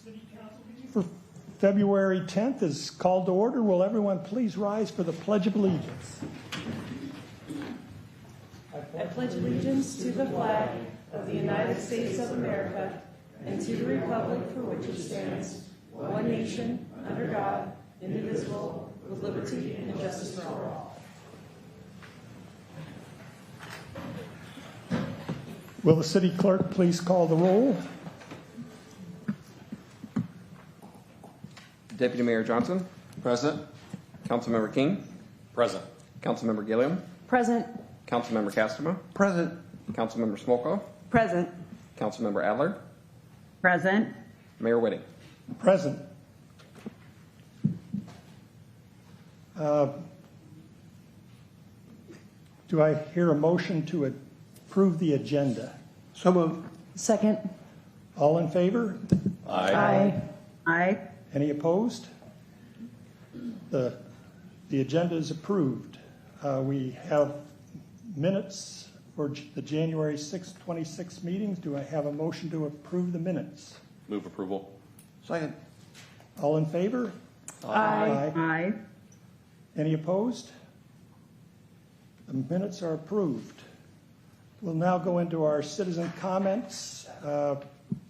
City Council meeting for February 10th is called to order. Will everyone please rise for the Pledge of Allegiance? I pledge allegiance to the flag of the United States of America and to the republic for which it stands, one nation, under God, indivisible, with liberty and justice for all. Will the city clerk please call the roll? Deputy Mayor Johnson. Present. Councilmember King. Present. Councilmember Gilliam. Present. Councilmember Castema. Present. Councilmember Smolko. Present. Councilmember Adler. Present. Mayor Whitting. Present. Do I hear a motion to approve the agenda? So moved. Second. All in favor? Aye. Aye. Any opposed? The agenda is approved. We have minutes for the January 6th, 26 meetings. Do I have a motion to approve the minutes? Move approval. Second. All in favor? Aye. Aye. Any opposed? The minutes are approved. We'll now go into our citizen comments.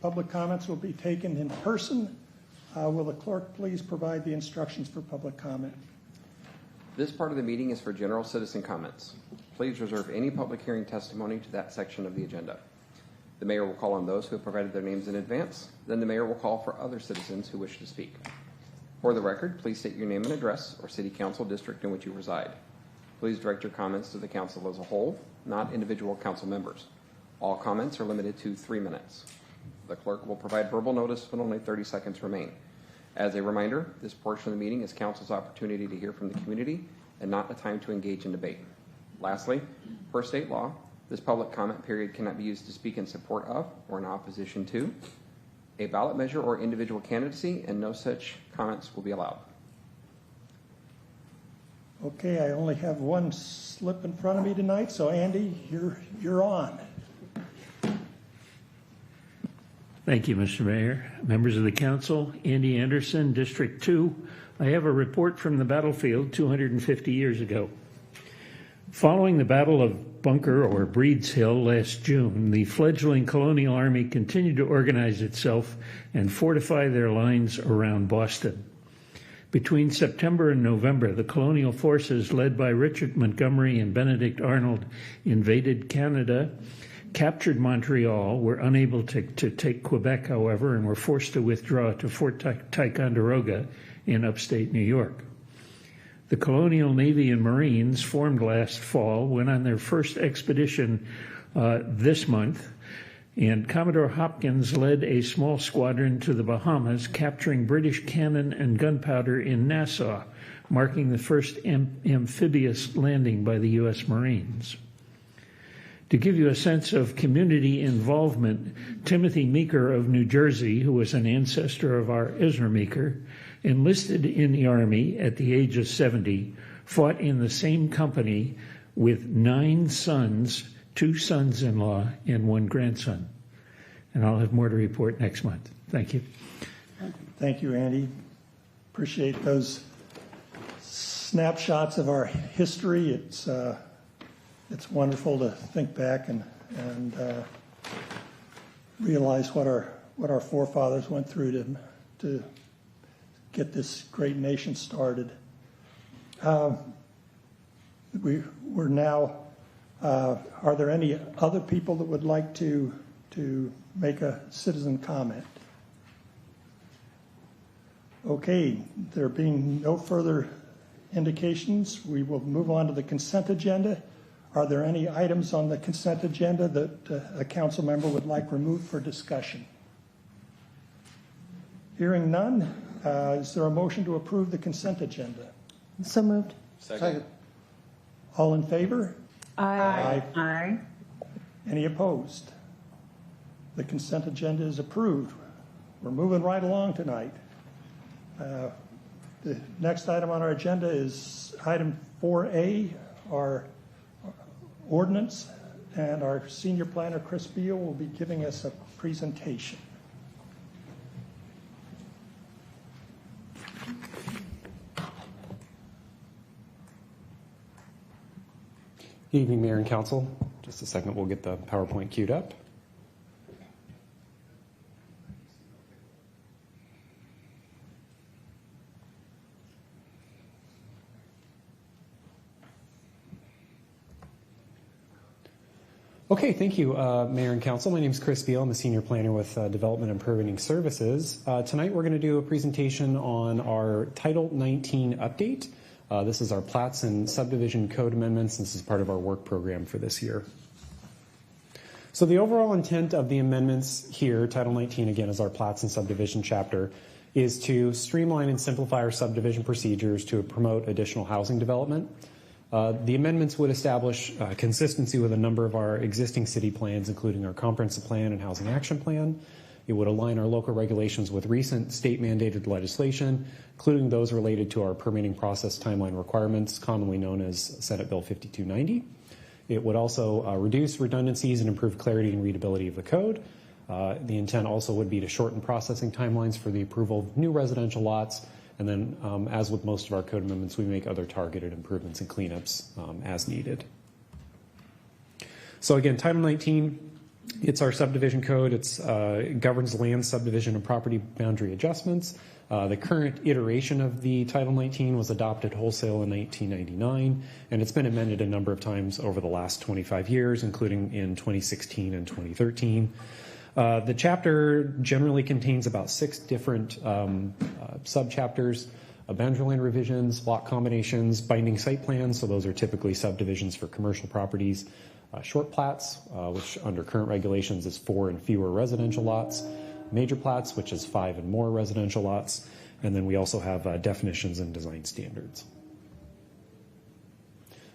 Public comments will be taken in person. Will the clerk please provide the instructions for public comment? This part of the meeting is for general citizen comments. Please reserve any public hearing testimony to that section of the agenda. The mayor will call on those who have provided their names in advance. Then the mayor will call for other citizens who wish to speak. For the record, please state your name and address or city council district in which you reside. Please direct your comments to the council as a whole, not individual council members. All comments are limited to 3 minutes. The clerk will provide verbal notice when only 30 seconds remain. As a reminder, this portion of the meeting is council's opportunity to hear from the community and not a time to engage in debate. Lastly, per state law, this public comment period cannot be used to speak in support of or in opposition to a ballot measure or individual candidacy, and no such comments will be allowed. Okay, I only have one slip in front of me tonight, so Andy, you're on. Thank you, Mr. Mayor. Members of the council, Andy Anderson, District 2. I have a report from the battlefield 250 years ago. Following the Battle of Bunker or Breed's Hill last June, the fledgling colonial army continued to organize itself and fortify their lines around Boston. Between September and November, the colonial forces led by Richard Montgomery and Benedict Arnold invaded Canada, captured Montreal, were unable to take Quebec, however, and were forced to withdraw to Fort Ticonderoga in upstate New York. The Colonial Navy and Marines, formed last fall, went on their first expedition this month, and Commodore Hopkins led a small squadron to the Bahamas, capturing British cannon and gunpowder in Nassau, marking the first amphibious landing by the U.S. Marines. To give you a sense of community involvement, Timothy Meeker of New Jersey, who was an ancestor of our Ezra Meeker, enlisted in the Army at the age of 70, fought in the same company with 9 sons, 2 sons-in-law, and 1 grandson. And I'll have more to report next month. Thank you. Thank you, Andy. Appreciate those snapshots of our history. It's wonderful to think back and realize what our forefathers went through to get this great nation started. We're now. Are there any other people that would like to make a citizen comment? Okay, there being no further indications, we will move on to the consent agenda. Are there any items on the consent agenda that a council member would like removed for discussion? Hearing none, is there a motion to approve the consent agenda? So moved. Second. All in favor? Aye. Aye. Any opposed? The consent agenda is approved. We're moving right along tonight. The next item on our agenda is item 4A, our ordinance, and our senior planner, Chris Beal, will be giving us a presentation. Good evening, Mayor and Council. Just a second, we'll get the PowerPoint queued up. Okay, thank you, Mayor and Council. My name is Chris Beal. I'm a Senior Planner with Development and Permitting Services. Tonight we're going to do a presentation on our Title 19 update. This is our plats and subdivision code amendments. This is part of our work program for this year. So the overall intent of the amendments here, Title 19 again is our plats and subdivision chapter, is to streamline and simplify our subdivision procedures to promote additional housing development. The amendments would establish consistency with a number of our existing city plans, including our comprehensive plan and housing action plan. It would align our local regulations with recent state-mandated legislation, including those related to our permitting process timeline requirements, commonly known as Senate Bill 5290. It would also reduce redundancies and improve clarity and readability of the code. The intent also would be to shorten processing timelines for the approval of new residential lots. And then, as with most of our code amendments, we make other targeted improvements and cleanups as needed. So again, Title 19, it's our subdivision code. It governs land subdivision and property boundary adjustments. The current iteration of the Title 19 was adopted wholesale in 1999, and it's been amended a number of times over the last 25 years, including in 2016 and 2013. The chapter generally contains about 6 different subchapters: boundary line revisions, lot combinations, binding site plans, so those are typically subdivisions for commercial properties, short plats, which under current regulations is 4 and fewer residential lots, major plats, which is 5 and more residential lots, and then we also have definitions and design standards.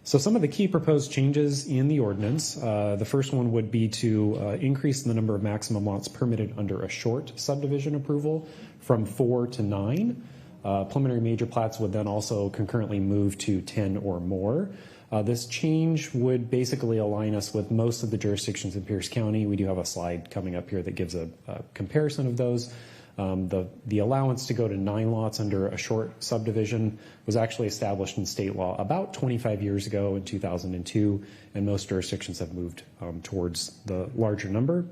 So some of the key proposed changes in the ordinance, the first one would be to increase the number of maximum lots permitted under a short subdivision approval from 4 to 9. Preliminary major plats would then also concurrently move to 10 or more. This change would basically align us with most of the jurisdictions in Pierce County. We do have a slide coming up here that gives a comparison of those. The allowance to go to 9 lots under a short subdivision was actually established in state law about 25 years ago in 2002, and most jurisdictions have moved towards the larger number.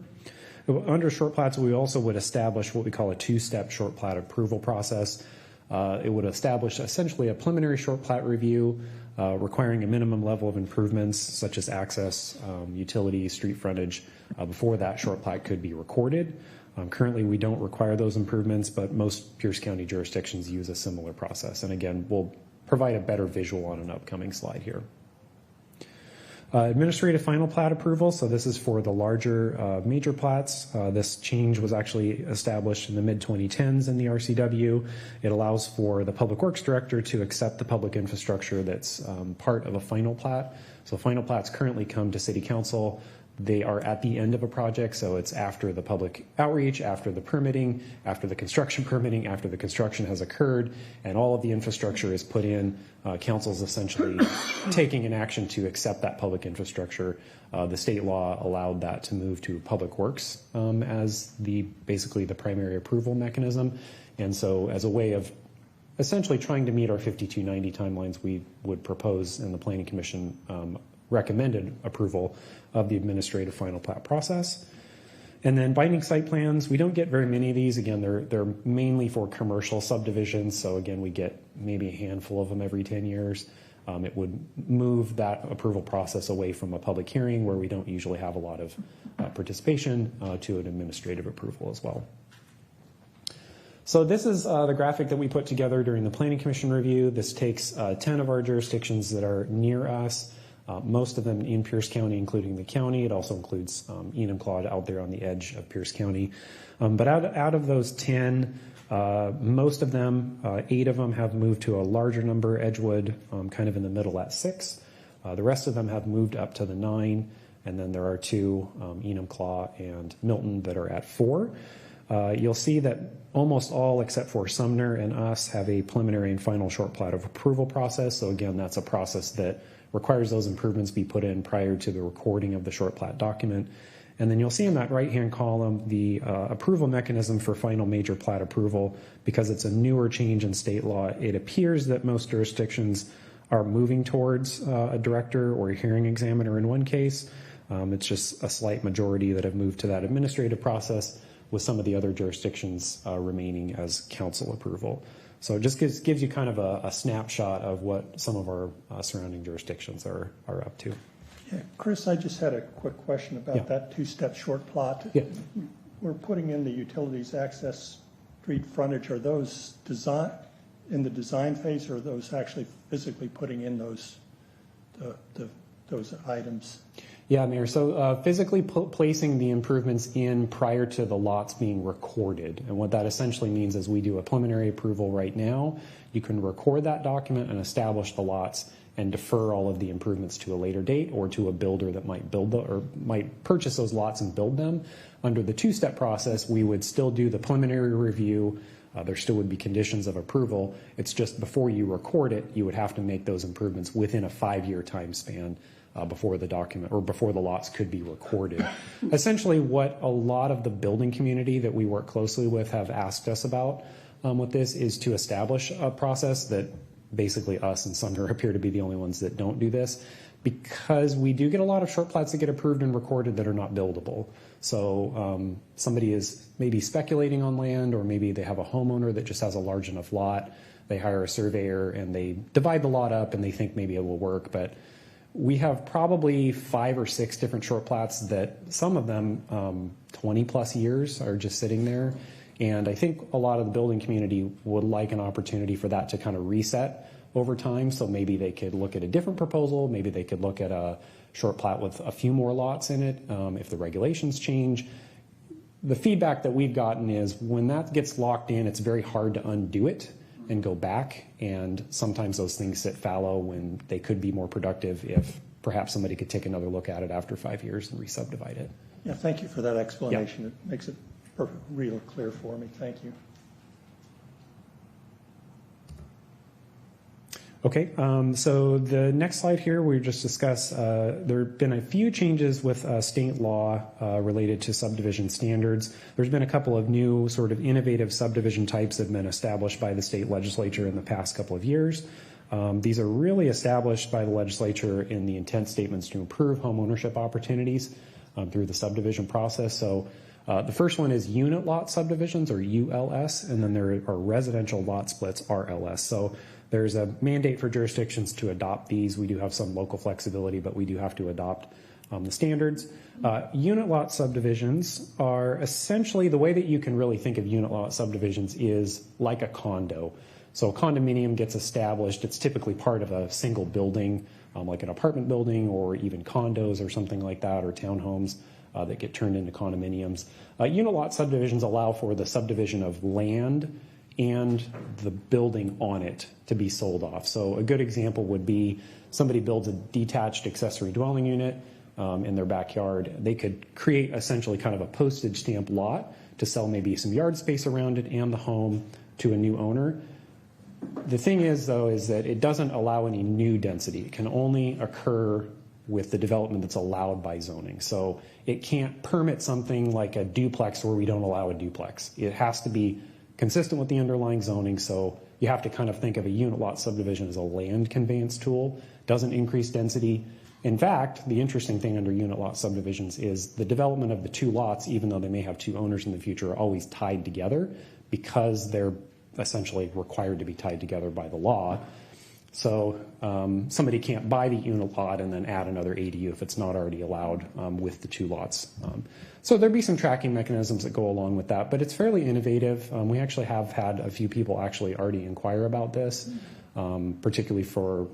Under short plats, we also would establish what we call a 2-step short plat approval process. It would establish essentially a preliminary short plat review requiring a minimum level of improvements such as access, utility, street frontage before that short plat could be recorded. Currently, we don't require those improvements, but most Pierce County jurisdictions use a similar process. And again, we'll provide a better visual on an upcoming slide here. Administrative final plat approval. So this is for the larger major plats. This change was actually established in the mid-2010s in the RCW. It allows for the Public Works Director to accept the public infrastructure that's part of a final plat. So final plats currently come to City Council. They are at the end of a project, so it's after the public outreach, after the permitting, after the construction permitting, after the construction has occurred, and all of the infrastructure is put in. Council's essentially taking an action to accept that public infrastructure. The state law allowed that to move to Public Works as basically the primary approval mechanism. And so as a way of essentially trying to meet our 5290 timelines, we would propose, and the Planning Commission recommended approval of the administrative final plat process. And then binding site plans, we don't get very many of these. Again, they're mainly for commercial subdivisions. So again, we get maybe a handful of them every 10 years. It would move that approval process away from a public hearing where we don't usually have a lot of participation to an administrative approval as well. So this is the graphic that we put together during the Planning Commission review. This takes 10 of our jurisdictions that are near us. Most of them in Pierce County, including the county. It also includes Enumclaw out there on the edge of Pierce County. But out of those 10, most of them, 8 of them have moved to a larger number, Edgewood kind of in the middle at 6. The rest of them have moved up to the 9, and then there are 2, Enumclaw and Milton, that are at 4. You'll see that almost all except for Sumner and us have a preliminary and final short plat of approval process. So again, that's a process that requires those improvements be put in prior to the recording of the short plat document. And then you'll see in that right-hand column the approval mechanism for final major plat approval. Because it's a newer change in state law, it appears that most jurisdictions are moving towards a director or a hearing examiner in one case. It's just a slight majority that have moved to that administrative process, with some of the other jurisdictions remaining as council approval. So it just gives you kind of a snapshot of what some of our surrounding jurisdictions are up to. Yeah, Chris, I just had a quick question about Yeah. that two-step short plot. Yeah. We're putting in the utilities access street frontage. Are those in the design phase, or are those actually physically putting in those items? Yeah, Mayor. So physically placing the improvements in prior to the lots being recorded. And what that essentially means is we do a preliminary approval right now. You can record that document and establish the lots and defer all of the improvements to a later date, or to a builder that might might purchase those lots and build them. Under the two-step process, we would still do the preliminary review. There still would be conditions of approval. It's just before you record it, you would have to make those improvements within a 5-year time span before the document or before the lots could be recorded. Essentially, what a lot of the building community that we work closely with have asked us about with this is to establish a process that basically us and Sunder appear to be the only ones that don't do this, because we do get a lot of short plats that get approved and recorded that are not buildable. So somebody is maybe speculating on land, or maybe they have a homeowner that just has a large enough lot. They hire a surveyor and they divide the lot up and they think maybe it will work. But we have probably 5 or 6 different short plats that some of them 20 plus years are just sitting there. And I think a lot of the building community would like an opportunity for that to kind of reset over time. So maybe they could look at a different proposal. Maybe they could look at a short plat with a few more lots in it if the regulations change. The feedback that we've gotten is when that gets locked in, it's very hard to undo it and go back. And sometimes those things sit fallow when they could be more productive if perhaps somebody could take another look at it after 5 years and re-subdivide it. Yeah, thank you for that explanation. It makes it real clear for me. Thank you. Okay, so the next slide here, we just discussed there have been a few changes with state law related to subdivision standards. There's been a couple of new sort of innovative subdivision types that have been established by the state legislature in the past couple of years. These are really established by the legislature in the intent statements to improve home ownership opportunities through the subdivision process. So the first one is unit lot subdivisions, or ULS, and then there are residential lot splits, RLS. So there's a mandate for jurisdictions to adopt these. We do have some local flexibility, but we do have to adopt the standards. Unit lot subdivisions are essentially, the way that you can really think of unit lot subdivisions is like a condo. So a condominium gets established. It's typically part of a single building, like an apartment building or even condos or something like that, or townhomes that get turned into condominiums. Unit lot subdivisions allow for the subdivision of land and the building on it to be sold off. So a good example would be somebody builds a detached accessory dwelling unit in their backyard. They could create essentially kind of a postage stamp lot to sell maybe some yard space around it and the home to a new owner. The thing is, though, is that it doesn't allow any new density. It can only occur with the development that's allowed by zoning. So it can't permit something like a duplex where we don't allow a duplex. It has to be consistent with the underlying zoning. So you have to kind of think of a unit lot subdivision as a land conveyance tool. Doesn't increase density. In fact, the interesting thing under unit lot subdivisions is the development of the two lots, even though they may have two owners in the future, are always tied together because they're essentially required to be tied together by the law. So somebody can't buy the unit lot and then add another ADU if it's not already allowed with the two lots. So there'd be some tracking mechanisms that go along with that, but it's fairly innovative. We actually have had a few people actually already inquire about this, particularly for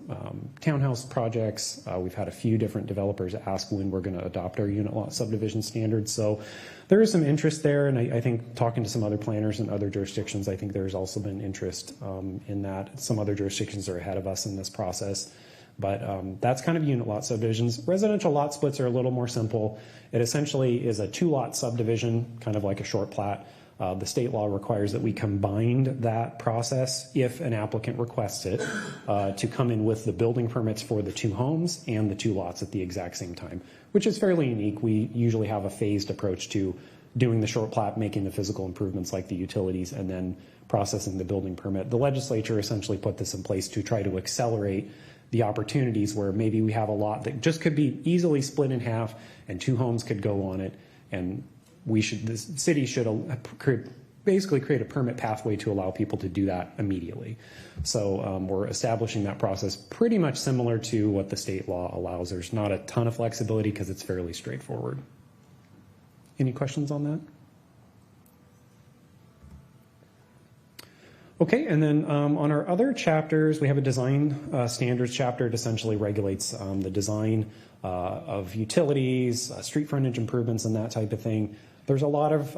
townhouse projects. We've had a few different developers ask when we're going to adopt our unit lot subdivision standards. So there is some interest there, and I think talking to some other planners in other jurisdictions, I think there's also been interest in that. Some other jurisdictions are ahead of us in this process. But that's kind of unit lot subdivisions. Residential lot splits are a little more simple. It essentially is a 2-lot subdivision, kind of like a short plat. The state law requires that we combine that process if an applicant requests it to come in with the building permits for the 2 homes and the 2 lots at the exact same time, which is fairly unique. We usually have a phased approach to doing the short plat, making the physical improvements like the utilities, and then processing the building permit. The legislature essentially put this in place to try to accelerate the opportunities where maybe we have a lot that just could be easily split in half and 2 homes could go on it, and the city should basically create a permit pathway to allow people to do that immediately. So we're establishing that process pretty much similar to what the state law allows. There's not a ton of flexibility because it's fairly straightforward. Any questions on that? Okay, and then on our other chapters, we have a design standards chapter. It essentially regulates the design of utilities, street frontage improvements, and that type of thing. There's a lot of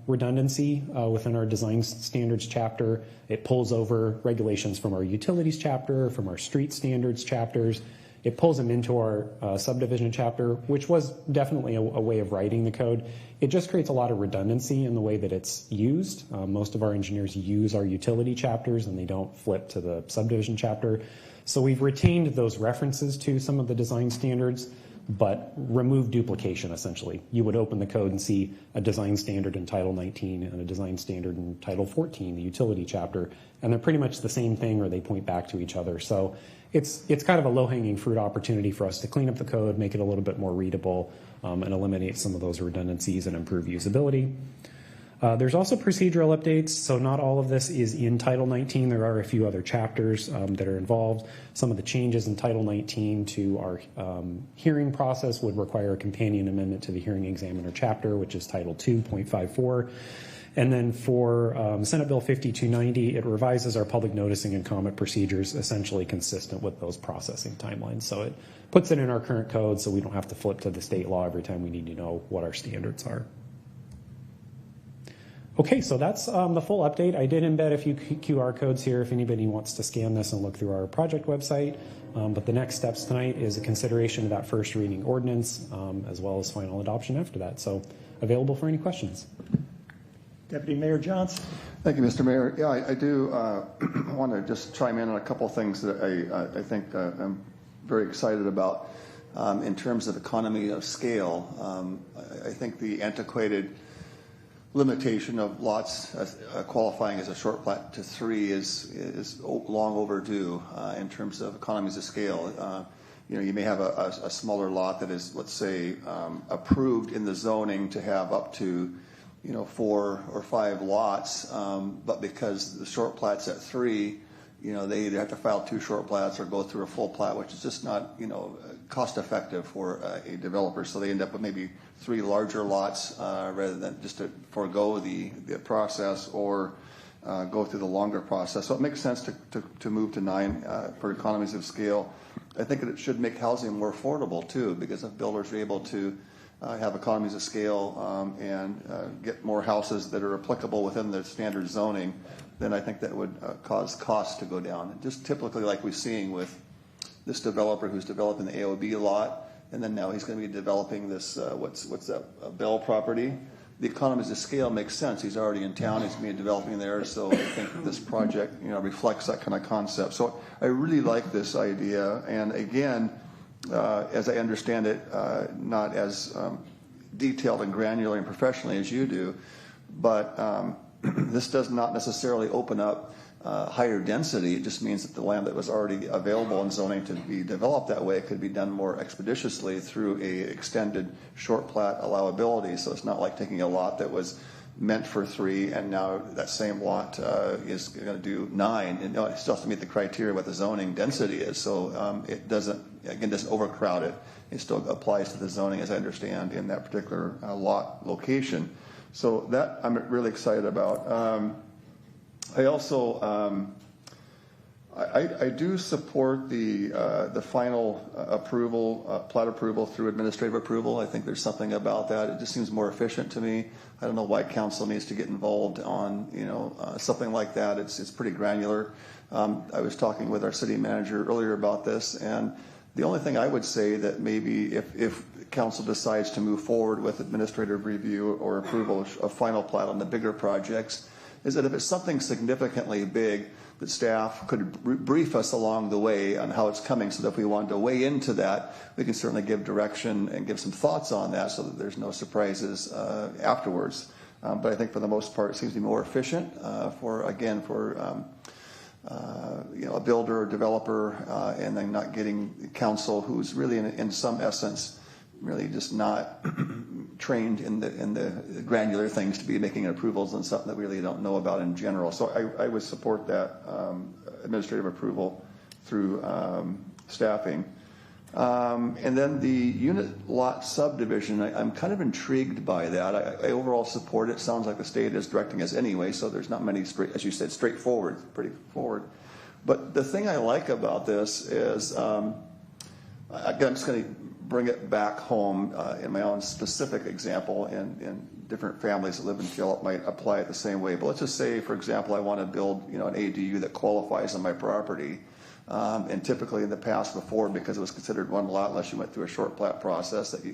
redundancy within our design standards chapter. It pulls over regulations from our utilities chapter, from our street standards chapters. It pulls them into our subdivision chapter, which was definitely a way of writing the code. It just creates a lot of redundancy in the way that it's used. Most of our engineers use our utility chapters and they don't flip to the subdivision chapter. So we've retained those references to some of the design standards, but remove duplication, essentially. You would open the code and see a design standard in Title 19 and a design standard in Title 14, the utility chapter, and they're pretty much the same thing or they point back to each other. So it's kind of a low-hanging fruit opportunity for us to clean up the code, make it a little bit more readable, and eliminate some of those redundancies and improve usability. There's also procedural updates, so not all of this is in Title 19. There are a few other chapters that are involved. Some of the changes in Title 19 to our hearing process would require a companion amendment to the hearing examiner chapter, which is Title 2.54. And then for Senate Bill 5290, it revises our public noticing and comment procedures, essentially consistent with those processing timelines. So it puts it in our current code so we don't have to flip to the state law every time we need to know what our standards are. Okay, so that's the full update. I did embed a few QR codes here if anybody wants to scan this and look through our project website. But the next steps tonight is a consideration of that first reading ordinance, as well as final adoption after that. So available for any questions. Deputy Mayor Johnson. Thank you, Mr. Mayor. Yeah, I do want to just chime in on a couple of things that I think I'm very excited about in terms of economy of scale. I think the antiquated limitation of lots qualifying as a short plat to 3 is long overdue in terms of economies of scale. You may have a smaller lot that is, let's say, approved in the zoning to have up to 4 or 5 lots, but because the short plat's at 3, they either have to file 2 short plats or go through a full plat, which is just not cost effective for a developer. So they end up with maybe 3 larger lots rather than just to forego the process or go through the longer process. So it makes sense to move to 9 for economies of scale. I think that it should make housing more affordable too, because if builders are able to have economies of scale and get more houses that are applicable within the standard zoning, then I think that would cause costs to go down. And just typically like we're seeing with this developer who's developing the AOB lot, and then now he's going to be developing this, what's that, Bell property. The economies of scale makes sense. He's already in town, he's been developing there, so I think this project reflects that kind of concept. So I really like this idea, and again, as I understand it, not as detailed and granular and professionally as you do, but this does not necessarily open up higher density. It just means that the land that was already available in zoning to be developed that way could be done more expeditiously through a extended short plat allowability. So it's not like taking a lot that was meant for 3 and now that same lot is going to do 9. And it still has to meet the criteria what the zoning density is. So it doesn't overcrowd it. It still applies to the zoning, as I understand, in that particular lot location. So that I'm really excited about. I also I do support the final approval, plat approval through administrative approval. I think there's something about that. It just seems more efficient to me. I don't know why council needs to get involved on something like that. It's pretty granular. I was talking with our city manager earlier about this, and the only thing I would say that maybe if council decides to move forward with administrative review or approval of final plat on the bigger projects, is that if it's something significantly big, that staff could brief us along the way on how it's coming, so that if we wanted to weigh into that, we can certainly give direction and give some thoughts on that so that there's no surprises afterwards. But I think for the most part, it seems to be more efficient for a builder or developer, and then not getting counsel who's really in some essence really just not trained in the granular things to be making approvals and something that we really don't know about in general. So I would support that administrative approval through staffing. And then the unit lot subdivision, I'm kind of intrigued by that. I overall support it. Sounds like the state is directing us anyway, so there's not many, as you said, straightforward, pretty forward. But the thing I like about this is, again, I'm just going to bring it back home in my own specific example, and different families that live in Puyallup might apply it the same way. But let's just say, for example, I want to build an ADU that qualifies on my property. And typically in the past before, because it was considered one lot unless you went through a short plat process, that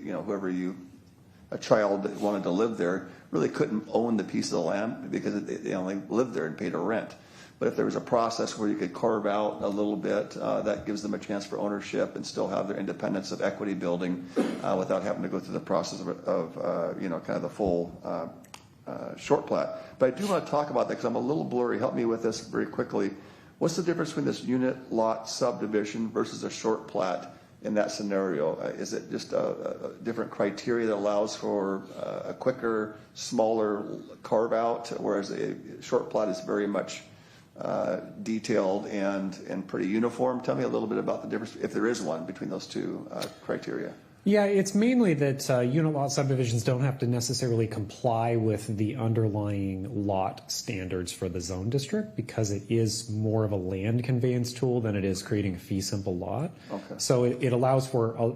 a child that wanted to live there really couldn't own the piece of the land because they only lived there and paid a rent. But if there was a process where you could carve out a little bit, that gives them a chance for ownership and still have their independence of equity building without having to go through the process of kind of the full short plat. But I do want to talk about that because I'm a little blurry. Help me with this very quickly. What's the difference between this unit lot subdivision versus a short plat in that scenario? Is it just a different criteria that allows for a quicker, smaller carve out, whereas a short plat is very much detailed and pretty uniform? Tell me a little bit about the difference, if there is one, between those two criteria. Yeah, it's mainly that unit lot subdivisions don't have to necessarily comply with the underlying lot standards for the zone district because it is more of a land conveyance tool than it is creating a fee simple lot. Okay. So it allows for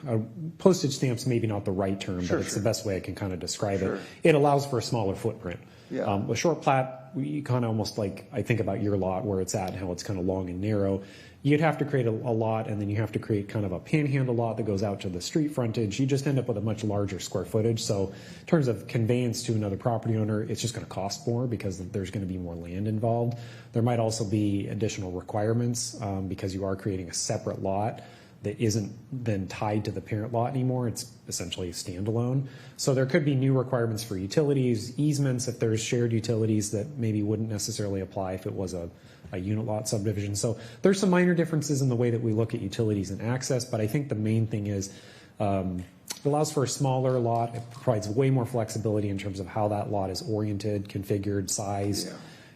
a postage stamp's maybe not the right term, but it's the best way I can kind of describe it. It allows for a smaller footprint. Yeah. A short plat, you kind of almost like, I think about your lot where it's at and how it's kind of long and narrow. You'd have to create a lot, and then you have to create kind of a panhandle lot that goes out to the street frontage. You just end up with a much larger square footage. So in terms of conveyance to another property owner, it's just going to cost more because there's going to be more land involved. There might also be additional requirements because you are creating a separate lot that isn't then tied to the parent lot anymore. It's essentially a standalone. So there could be new requirements for utilities, easements, if there's shared utilities that maybe wouldn't necessarily apply if it was a unit lot subdivision. So there's some minor differences in the way that we look at utilities and access, but I think the main thing is it allows for a smaller lot. It provides way more flexibility in terms of how that lot is oriented, configured, size. Yeah.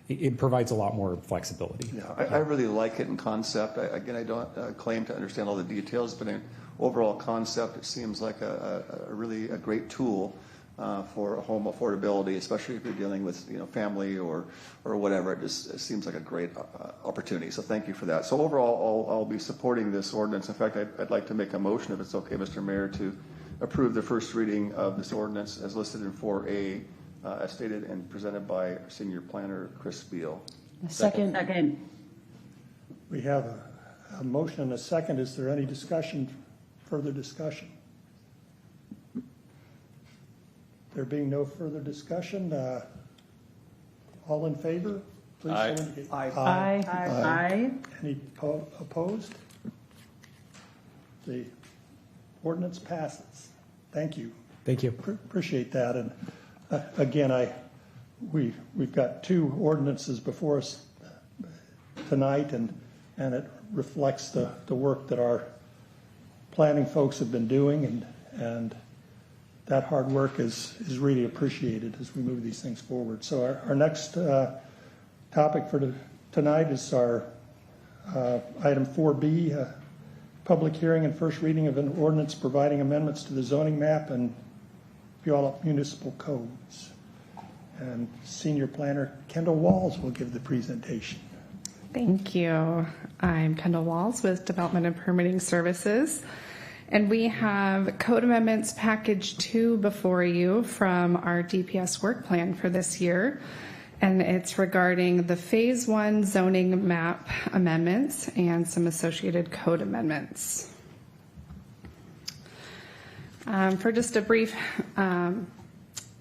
It provides a lot more flexibility. Yeah, I really like it in concept. I don't claim to understand all the details, but in overall concept, it seems like a really great tool for home affordability, especially if you're dealing with family or whatever. It seems like a great opportunity. So thank you for that. So overall, I'll be supporting this ordinance. In fact, I'd like to make a motion, if it's okay, Mr. Mayor, to approve the first reading of this ordinance as listed in 4A, as stated and presented by our senior planner, Chris Beal. Second. We have a motion and a second. Is there any further discussion? There being no further discussion, all in favor, please Aye. indicate. Aye. Any opposed? The ordinance passes. Thank you. Thank you. Appreciate that. And again, we've got two ordinances before us tonight, and it reflects the work that our planning folks have been doing, and that hard work is really appreciated as we move these things forward. So our next topic for tonight is our item 4B, public hearing and first reading of an ordinance providing amendments to the zoning map and Puyallup municipal codes. And Senior Planner Kendall Walls will give the presentation. Thank you. I'm Kendall Walls with Development and Permitting Services. And we have Code Amendments Package 2 before you from our DPS work plan for this year. And it's regarding the Phase 1 zoning map amendments and some associated code amendments. For just a brief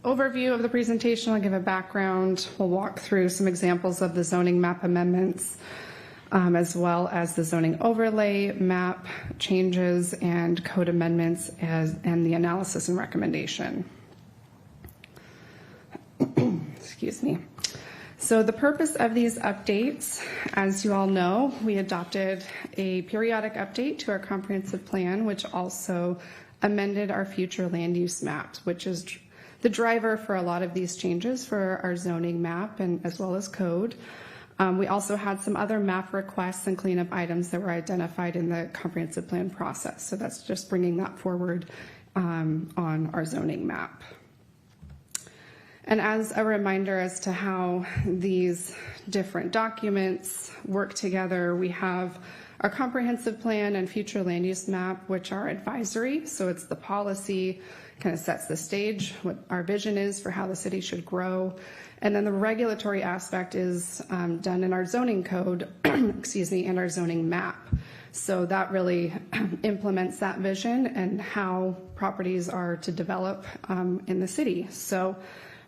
overview of the presentation, I'll give a background. We'll walk through some examples of the zoning map amendments, as well as the zoning overlay map changes and code amendments and the analysis and recommendation. Excuse me. So the purpose of these updates, as you all know, we adopted a periodic update to our comprehensive plan, which also amended our future land use maps, which is the driver for a lot of these changes for our zoning map and as well as code. We also had some other map requests and cleanup items that were identified in the comprehensive plan process. So that's just bringing that forward on our zoning map. And as a reminder as to how these different documents work together, we have our comprehensive plan and future land use map, which are advisory. So it's the policy, kind of sets the stage, what our vision is for how the city should grow. And then the regulatory aspect is done in our zoning code, excuse me, and our zoning map. So that really implements that vision and how properties are to develop in the city. So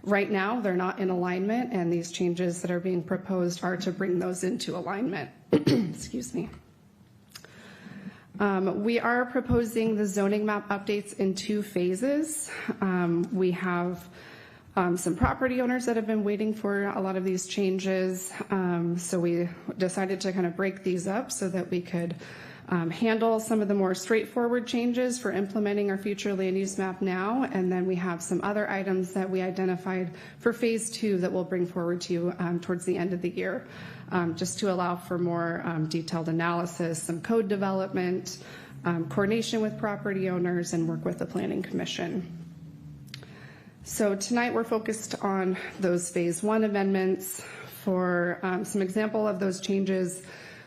right now, they're not in alignment, and these changes that are being proposed are to bring those into alignment. Excuse me. We are proposing the zoning map updates in 2 phases. We have some property owners that have been waiting for a lot of these changes. So we decided to kind of break these up so that we could handle some of the more straightforward changes for implementing our future land use map now. And then we have some other items that we identified for phase 2 that we'll bring forward to you towards the end of the year, just to allow for more detailed analysis, some code development, coordination with property owners, and work with the Planning Commission. So tonight we're focused on those phase 1 amendments. For some example of those changes,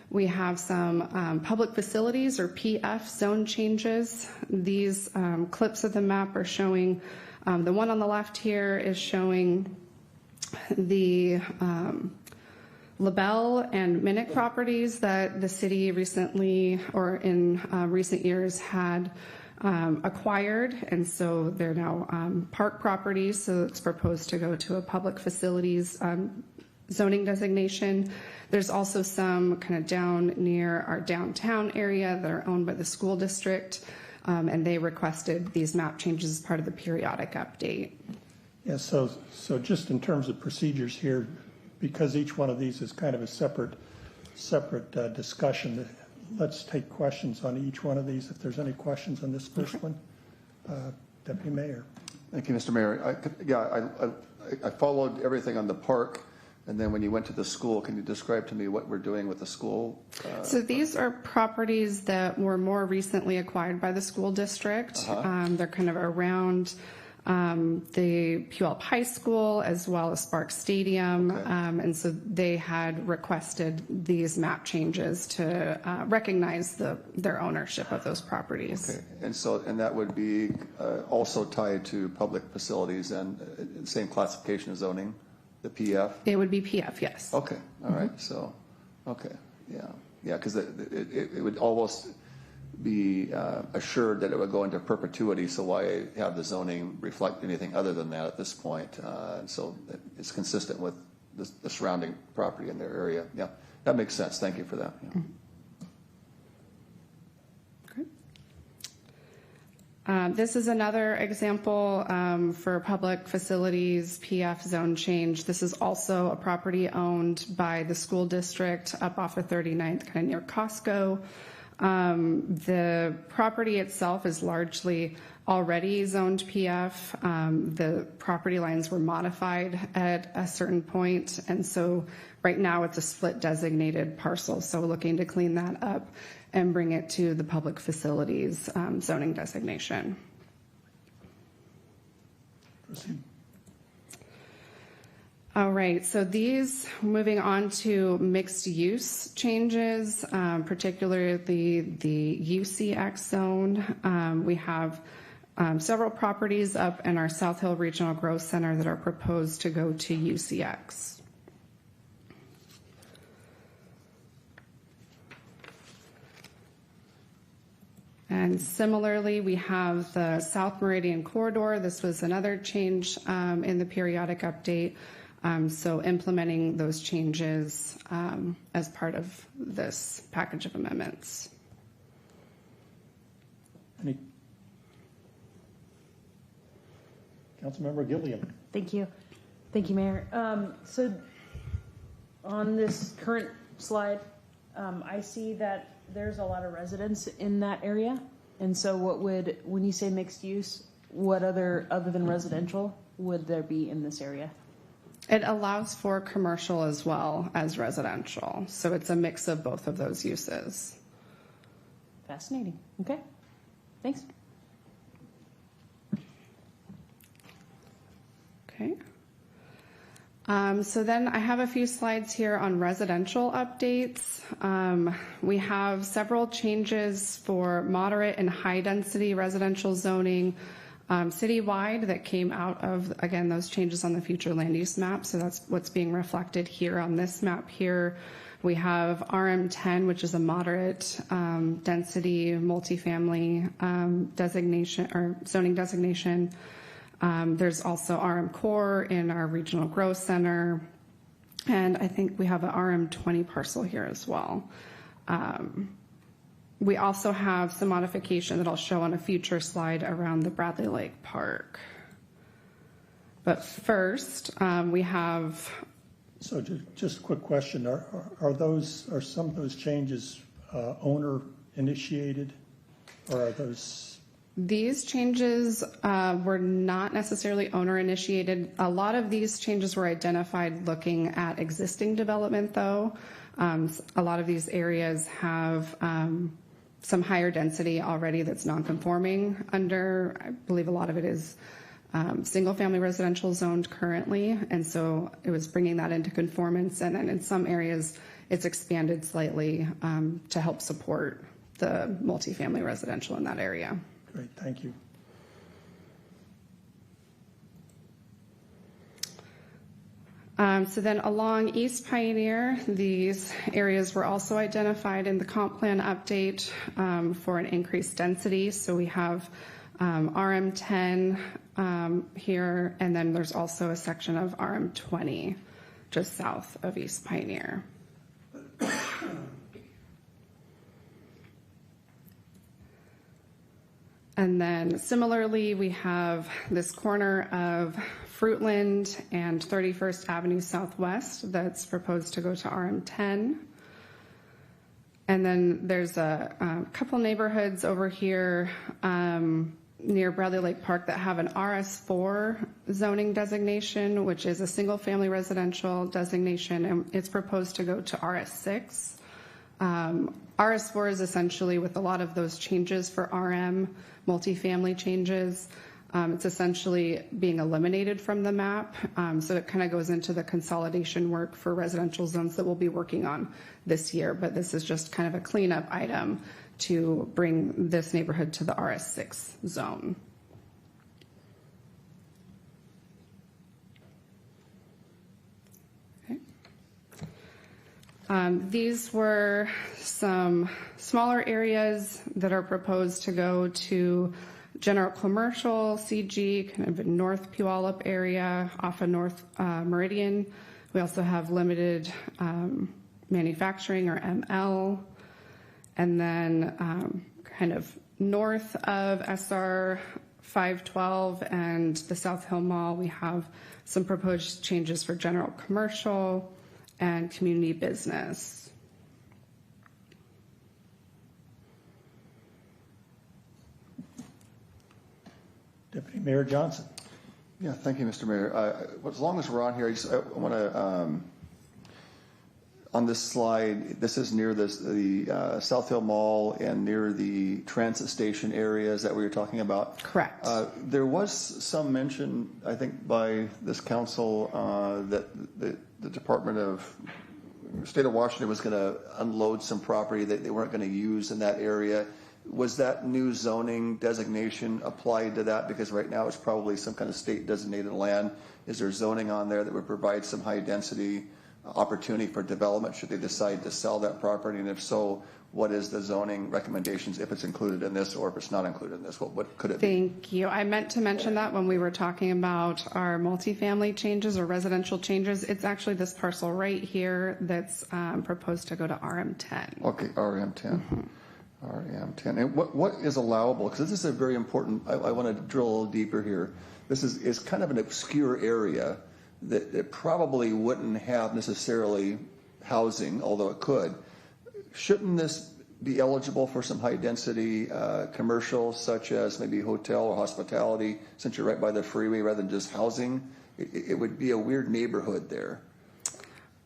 we have some public facilities or PF zone changes. These clips of the map are showing, the one on the left here is showing the LaBelle and Minnick properties that the city recently or in recent years had acquired, and so they're now park properties, so it's proposed to go to a public facilities zoning designation. There's also some kind of down near our downtown area that are owned by the school district, and they requested these map changes as part of the periodic update. Yeah, so just in terms of procedures here, because each one of these is kind of a separate discussion, let's take questions on each one of these. If there's any questions on this first one, Deputy Mayor. Thank you, Mr. Mayor. I followed everything on the park, and then when you went to the school, can you describe to me what we're doing with the school? So these are properties that were more recently acquired by the school district. They're kind of around the Puyallup High School as well as Sparks Stadium, and so they had requested these map changes to recognize their ownership of those properties. Okay, and that would be also tied to public facilities and same classification of zoning, the PF? It would be PF, yes. Okay, all right, so, okay, yeah, because it would almost be assured that it would go into perpetuity, so why have the zoning reflect anything other than that at this point? And so it's consistent with the surrounding property in their area. Yeah, that makes sense. Thank you for that. Yeah. This is another example for public facilities PF zone change. This is also a property owned by the school district up off of 39th, kind of near Costco. The property itself is largely already zoned PF. The property lines were modified at a certain point, and so right now it's a split designated parcel. So we're looking to clean that up and bring it to the public facilities zoning designation. Proceed. All right, so these, moving on to mixed use changes, particularly the UCX zone. We have several properties up in our South Hill Regional Growth Center that are proposed to go to UCX. And similarly, we have the South Meridian Corridor. This was another change in the periodic update. So implementing those changes as part of this package of amendments. Any? Councilmember Gilliam. Thank you. Thank you, Mayor. So on this current slide, I see that there's a lot of residents in that area. And so when you say mixed use, what other than residential would there be in this area? It allows for commercial as well as residential. So it's a mix of both of those uses. Fascinating. Okay. Thanks. Okay. So then I have a few slides here on residential updates. We have several changes for moderate and high density residential zoning citywide that came out of, again, those changes on the future land use map. So that's what's being reflected here on this map here. We have RM10, which is a moderate density multifamily designation or zoning designation. There's also RM Core in our regional growth center. And I think we have an RM20 parcel here as well. We also have some modification that I'll show on a future slide around the Bradley Lake Park. But first, we have... So just a quick question. Are some of those changes owner initiated, or are those... These changes were not necessarily owner initiated. A lot of these changes were identified looking at existing development though. A lot of these areas have some higher density already that's non-conforming under, I believe a lot of it is single family residential zoned currently. And so it was bringing that into conformance. And then in some areas it's expanded slightly to help support the multifamily residential in that area. Great, thank you. So then along East Pioneer, these areas were also identified in the comp plan update for an increased density. So we have RM10 here, and then there's also a section of RM20 just south of East Pioneer. And then similarly, we have this corner of Fruitland and 31st Avenue Southwest that's proposed to go to RM10. And then there's a couple neighborhoods over here near Bradley Lake Park that have an RS4 zoning designation, which is a single family residential designation, and it's proposed to go to RS6. RS4 is essentially, with a lot of those changes for RM, multifamily changes, it's essentially being eliminated from the map. So it kind of goes into the consolidation work for residential zones that we'll be working on this year. But this is just kind of a cleanup item to bring this neighborhood to the RS6 zone. These were some smaller areas that are proposed to go to general commercial, CG, kind of in North Puyallup area off of North Meridian. We also have limited manufacturing, or ML. And then kind of north of SR 512 and the South Hill Mall, we have some proposed changes for general commercial and community business. Deputy Mayor Johnson. Yeah, thank you, Mr. Mayor. As long as we're on here, I want to, on this slide, this is near the South Hill Mall and near the transit station areas that we were talking about. Correct. There was some mention, I think, by this council that the Department of State of Washington was going to unload some property that they weren't going to use in that area. Was that new zoning designation applied to that? Because right now it's probably some kind of state designated land. Is there zoning on there that would provide some high density opportunity for development should they decide to sell that property? And if so, what is the zoning recommendations if it's included in this, or if it's not included in this? What could it be? Thank you. I meant to mention that when we were talking about our multifamily changes or residential changes. It's actually this parcel right here that's proposed to go to RM10. Okay, RM10. Mm-hmm. RM10. And what is allowable? Because this is a very important, I want to drill a little deeper here. This is kind of an obscure area that probably wouldn't have necessarily housing, although it could. Shouldn't this be eligible for some high-density commercial, such as maybe hotel or hospitality, since you're right by the freeway, rather than just housing? It would be a weird neighborhood there.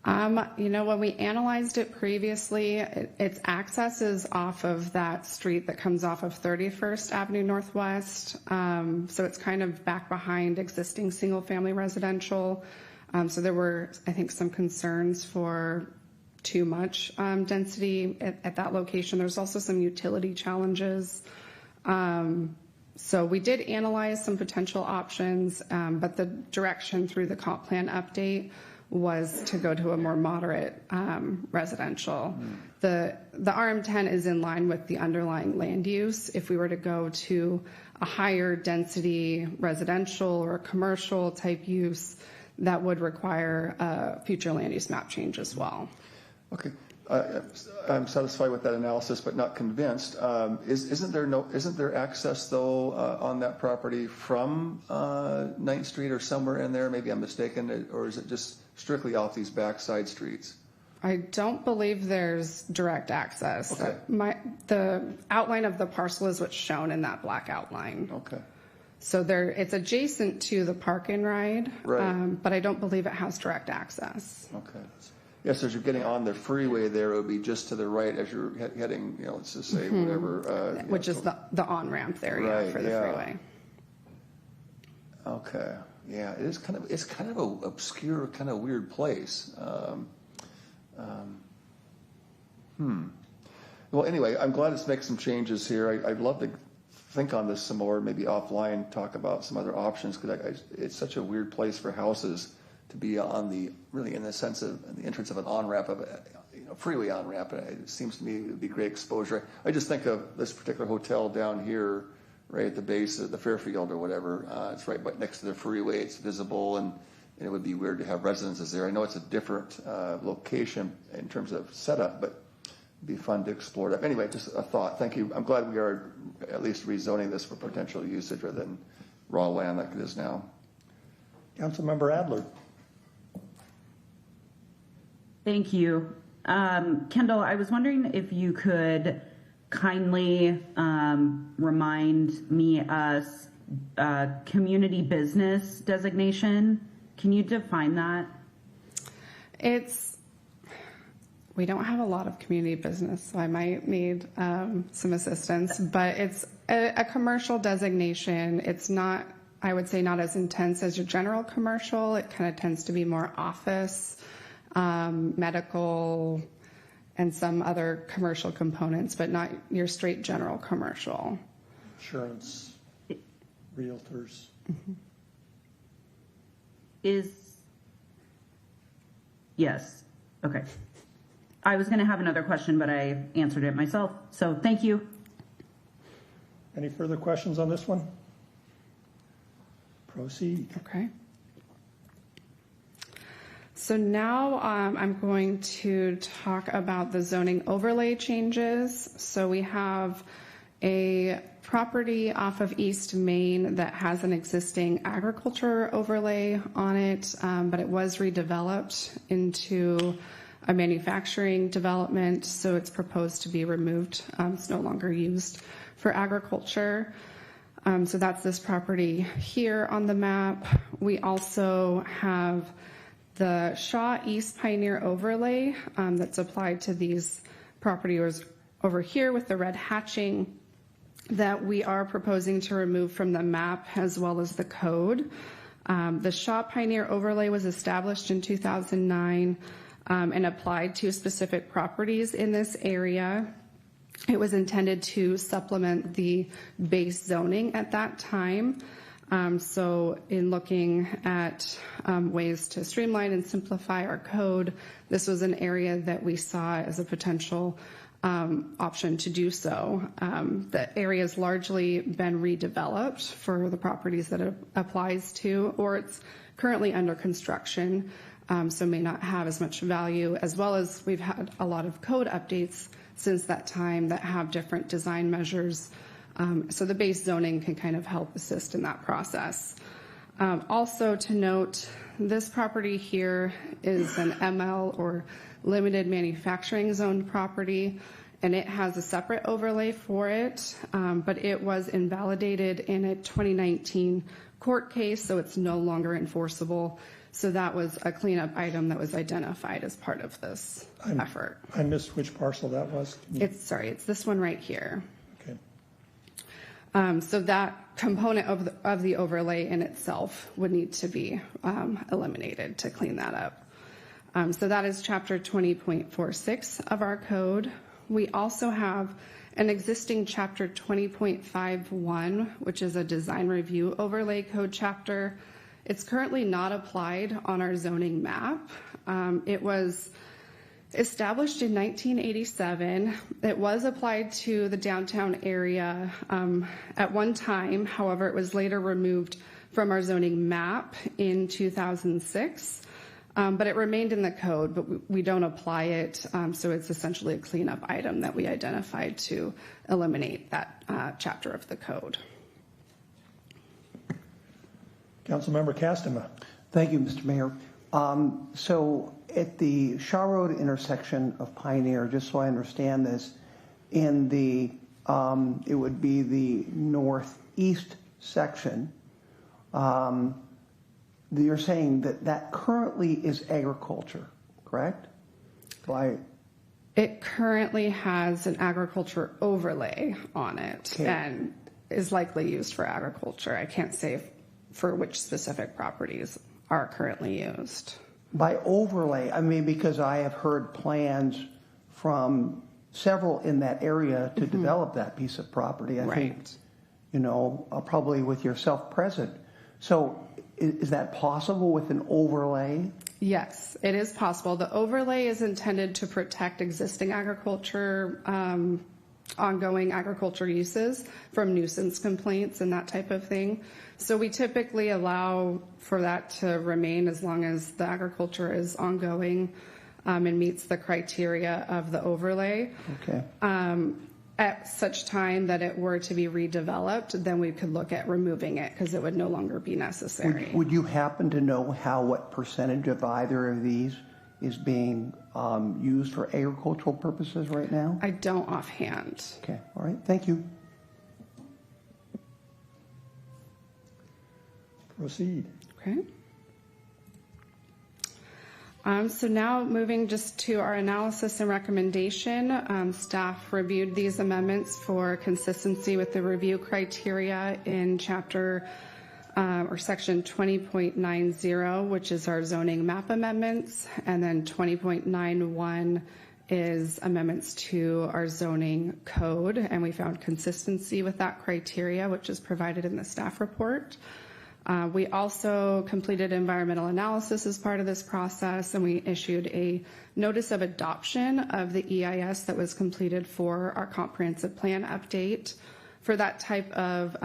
When we analyzed it previously, its access is off of that street that comes off of 31st Avenue Northwest. So it's kind of back behind existing single-family residential. So there were, I think, some concerns for too much density at that location. There's also some utility challenges. So we did analyze some potential options, but the direction through the comp plan update was to go to a more moderate residential. The RM10 is in line with the underlying land use. If we were to go to a higher density residential or commercial type use, that would require a future land use map change as well. Okay, I'm satisfied with that analysis, but not convinced. Isn't there access though on that property from 9th Street or somewhere in there? Maybe I'm mistaken, or is it just strictly off these backside streets? I don't believe there's direct access. Okay. The outline of the parcel is what's shown in that black outline. Okay. So it's adjacent to the park and ride, Right. but I don't believe it has direct access. Okay. Yes, as you're getting on the freeway there, it would be just to the right as you're heading, let's just say whatever. Which is the on-ramp there, Right, for the freeway. Okay. Yeah, it's kind of a obscure, kind of weird place. Well, anyway, I'm glad it's making some changes here. I'd love to think on this some more, maybe offline, talk about some other options, because it's such a weird place for houses to be on really in the sense of the entrance of an on-ramp, of a freeway on-ramp. And it seems to me it would be great exposure. I just think of this particular hotel down here, right at the base of the Fairfield or whatever. It's right next to the freeway. It's visible, and it would be weird to have residences there. I know it's a different location in terms of setup, but it'd be fun to explore that. Anyway, just a thought. Thank you. I'm glad we are at least rezoning this for potential usage rather than raw land like it is now. Councilmember Adler. Thank you. Kendall, I was wondering if you could kindly remind me us community business designation. Can you define that? We don't have a lot of community business, so I might need some assistance, but it's a commercial designation. It's not, I would say, not as intense as your general commercial. It kind of tends to be more office, medical, and some other commercial components, but not your straight general commercial. Insurance, realtors. Yes. Okay. I was going to have another question, but I answered it myself. So thank you. Any further questions on this one? Proceed. Okay. So now I'm going to talk about the zoning overlay changes. So we have a property off of East Main that has an existing agriculture overlay on it, but it was redeveloped into a manufacturing development, so it's proposed to be removed. It's no longer used for agriculture. So that's this property here on the map. We also have the Shaw East Pioneer overlay that's applied to these properties over here with the red hatching that we are proposing to remove from the map as well as the code. The Shaw Pioneer overlay was established in 2009 and applied to specific properties in this area. It was intended to supplement the base zoning at that time. So in looking at ways to streamline and simplify our code, this was an area that we saw as a potential option to do so. The area has largely been redeveloped for the properties that it applies to, or it's currently under construction, so may not have as much value, as well as we've had a lot of code updates since that time that have different design measures. So the base zoning can kind of help assist in that process. Also to note, this property here is an ML or limited manufacturing zone property, and it has a separate overlay for it, but it was invalidated in a 2019 court case, so it's no longer enforceable. So that was a cleanup item that was identified as part of this effort. I missed which parcel that was. It's this one right here. Okay. So that component of the overlay in itself would need to be eliminated to clean that up. So that is chapter 20.46 of our code. We also have an existing chapter 20.51, which is a design review overlay code chapter. It's currently not applied on our zoning map. It was established in 1987. It was applied to the downtown area at one time. However, it was later removed from our zoning map in 2006. But it remained in the code, but we don't apply it. So it's essentially a cleanup item that we identified to eliminate that chapter of the code. Councilmember Castema. Thank you, Mr. Mayor. So at the Shaw Road intersection of Pioneer, just so I understand this, in the it would be the northeast section. You're saying that currently is agriculture, correct? It currently has an agriculture overlay on it and is likely used for agriculture. I can't say for which specific properties are currently used. By overlay, I mean, because I have heard plans from several in that area to develop that piece of property. I think, probably with yourself present. So is that possible with an overlay? Yes, it is possible. The overlay is intended to protect existing agriculture, ongoing agriculture uses from nuisance complaints and that type of thing. So we typically allow for that to remain as long as the agriculture is ongoing and meets the criteria of the overlay. Okay. At such time that it were to be redeveloped, then we could look at removing it because it would no longer be necessary. Would you happen to know what percentage of either of these is being used for agricultural purposes right now? I don't offhand. Okay, all right, thank you. Proceed. Okay. So now moving just to our analysis and recommendation, staff reviewed these amendments for consistency with the review criteria in chapter or section 20.90, which is our zoning map amendments, and then 20.91 is amendments to our zoning code, and we found consistency with that criteria, which is provided in the staff report. We also completed environmental analysis as part of this process, and we issued a notice of adoption of the EIS that was completed for our comprehensive plan update. For that type of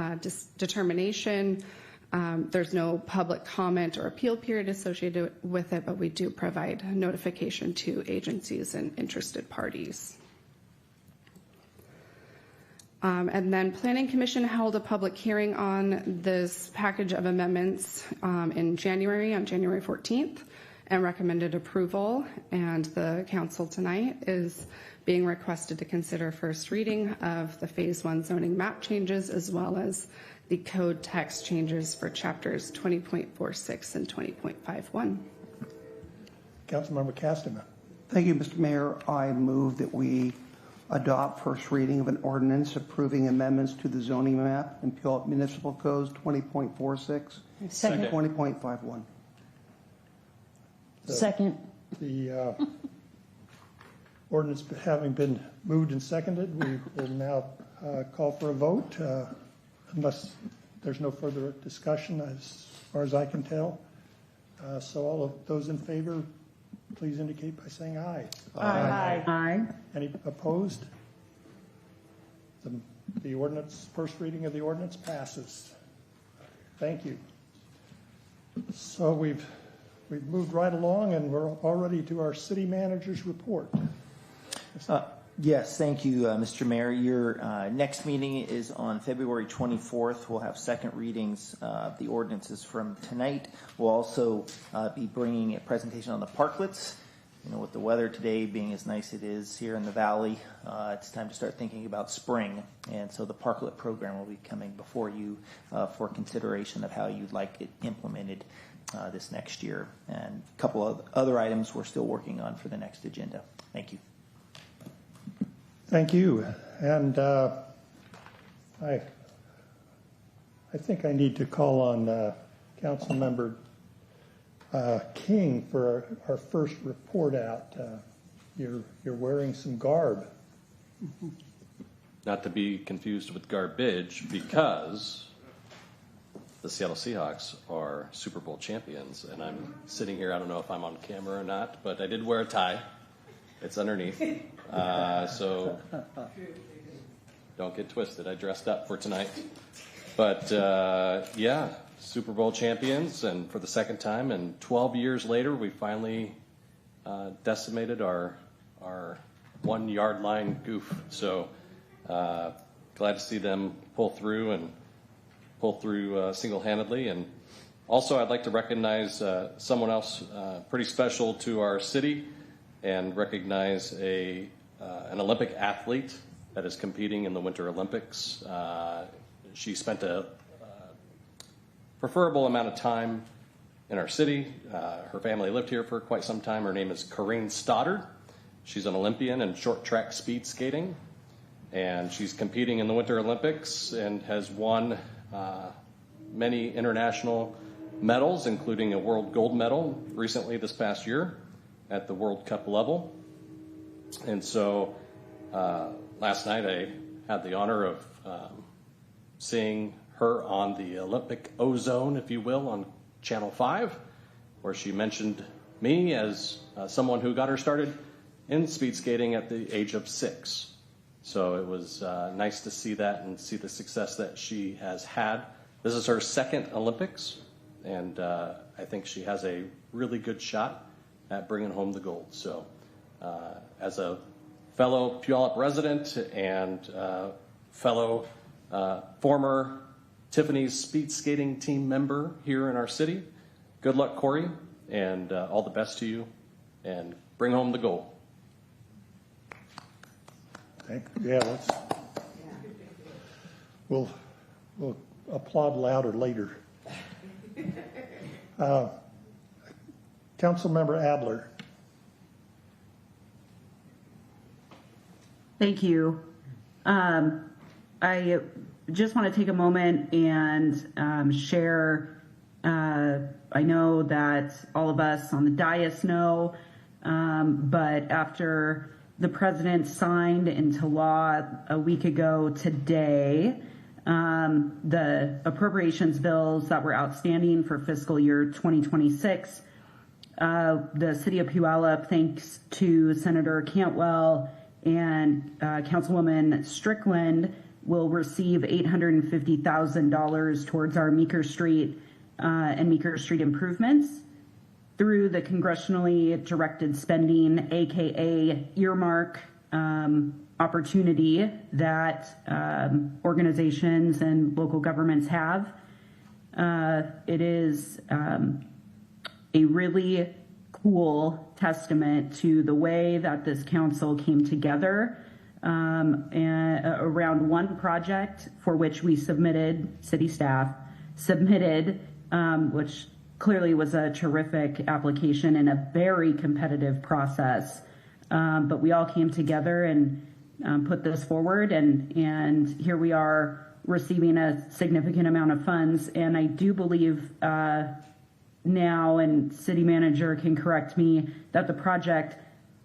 determination, there's no public comment or appeal period associated with it, but we do provide notification to agencies and interested parties. And then Planning Commission held a public hearing on this package of amendments on January 14th, and recommended approval. And the council tonight is being requested to consider first reading of the Phase 1 zoning map changes, as well as the code text changes for chapters 20.46 and 20.51. Councilmember Castema. Thank you, Mr. Mayor. I move that we adopt first reading of an ordinance approving amendments to the zoning map in Puyallup Municipal Codes 20.46 and 20.51. Second. The ordinance having been moved and seconded, we will now call for a vote, unless there's no further discussion, as far as I can tell. So all of those in favor, please indicate by saying aye. Aye. Aye. Any opposed? The ordinance, first reading of the ordinance passes. Thank you. So we've moved right along, and we're already to our city manager's report. Yes, thank you, Mr. Mayor. Your next meeting is on February 24th. We'll have second readings of the ordinances from tonight. We'll also be bringing a presentation on the parklets. You know, with the weather today being as nice it is here in the valley, it's time to start thinking about spring. And so the parklet program will be coming before you for consideration of how you'd like it implemented this next year. And a couple of other items we're still working on for the next agenda. Thank you. Thank you. And I think I need to call on Councilmember King for our first report out. You're wearing some garb. Not to be confused with garbage, because the Seattle Seahawks are Super Bowl champions, and I'm sitting here. I don't know if I'm on camera or not, but I did wear a tie. It's underneath, so don't get twisted. I dressed up for tonight, but yeah, Super Bowl champions, and for the second time, and 12 years later, we finally decimated our 1 yard line goof. So glad to see them pull through single-handedly. And also, I'd like to recognize someone else pretty special to our city, and recognize an Olympic athlete that is competing in the Winter Olympics. She spent a preferable amount of time in our city. Her family lived here for quite some time. Her name is Corinne Stoddard. She's an Olympian in short track speed skating, and she's competing in the Winter Olympics and has won many international medals, including a world gold medal recently this past year at the World Cup level. And so last night I had the honor of seeing her on the Olympic Ozone, if you will, on Channel 5, where she mentioned me as someone who got her started in speed skating at the age of 6. So it was nice to see that and see the success that she has had. This is her second Olympics, and I think she has a really good shot at bringing home the gold. So as a fellow Puyallup resident and fellow former Tiffany's speed skating team member here in our city, good luck, Corey, and all the best to you, and bring home the gold. Yeah, we'll applaud louder later. Councilmember Adler. Thank you. I just want to take a moment and share. I know that all of us on the dais know, but after the president signed into law a week ago today, the appropriations bills that were outstanding for fiscal year 2026, the city of Puyallup, thanks to Senator Cantwell and Councilwoman Strickland, will receive $850,000 towards our Meeker Street and Meeker Street improvements through the congressionally directed spending, aka earmark opportunity that organizations and local governments have. It is a really cool testament to the way that this council came together and around one project for which we city staff submitted, which clearly was a terrific application and a very competitive process. But we all came together and put this forward, and here we are receiving a significant amount of funds. And I do believe now, and city manager can correct me, that the project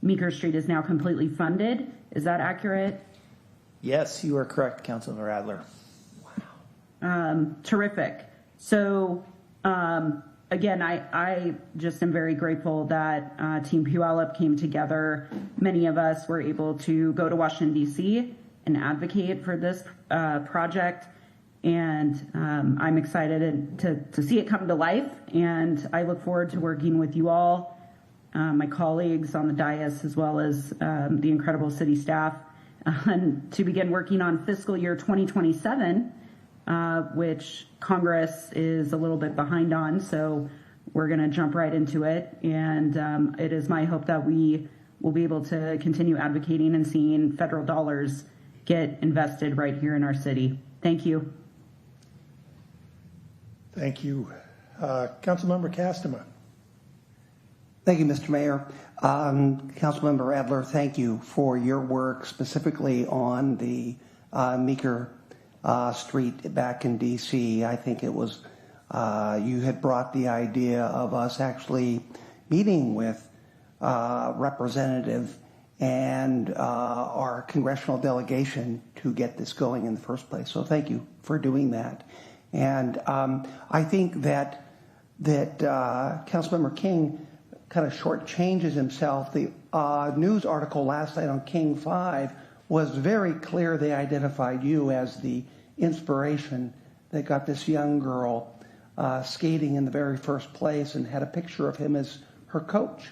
Meeker Street is now completely funded. Is that accurate? Yes, you are correct, Councilmember Adler. Wow. Terrific. So, again, I just am very grateful that Team Puyallup came together. Many of us were able to go to Washington, D.C. and advocate for this project. And I'm excited to see it come to life. And I look forward to working with you all my colleagues on the dais, as well as the incredible city staff, to begin working on fiscal year 2027, which Congress is a little bit behind on. So we're going to jump right into it. And it is my hope that we will be able to continue advocating and seeing federal dollars get invested right here in our city. Thank you. Thank you. Councilmember Castema. Thank you, Mr. Mayor. Councilmember Adler, thank you for your work specifically on the Meeker Street back in D.C. I think it was, you had brought the idea of us actually meeting with representative and our congressional delegation to get this going in the first place. So thank you for doing that. And I think that Councilmember King kind of shortchanges himself. The news article last night on King 5 was very clear. They identified you as the inspiration that got this young girl skating in the very first place and had a picture of him as her coach.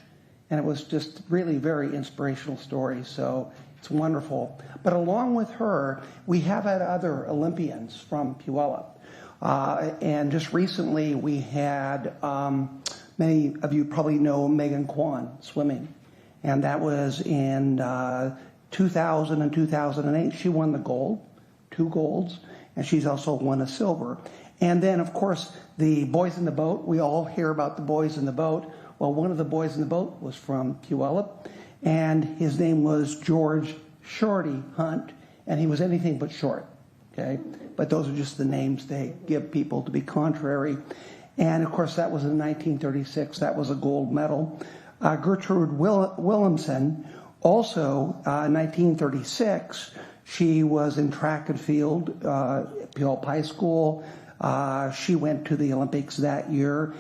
And it was just really very inspirational story. So it's wonderful. But along with her, we have had other Olympians from Puyallup. And just recently we had, many of you probably know Megan Kwan swimming. And that was in 2000 and 2008. She won the gold, 2 golds, and she's also won a silver. And then, of course, the boys in the boat. We all hear about the boys in the boat. Well, one of the boys in the boat was from Puyallup, and his name was George Shorty Hunt, and he was anything but short, okay? But those are just the names they give people to be contrary. And, of course, that was in 1936. That was a gold medal. Gertrude Williamson, also 1936, she was in track and field, Puyallup High School. She went to the Olympics that year.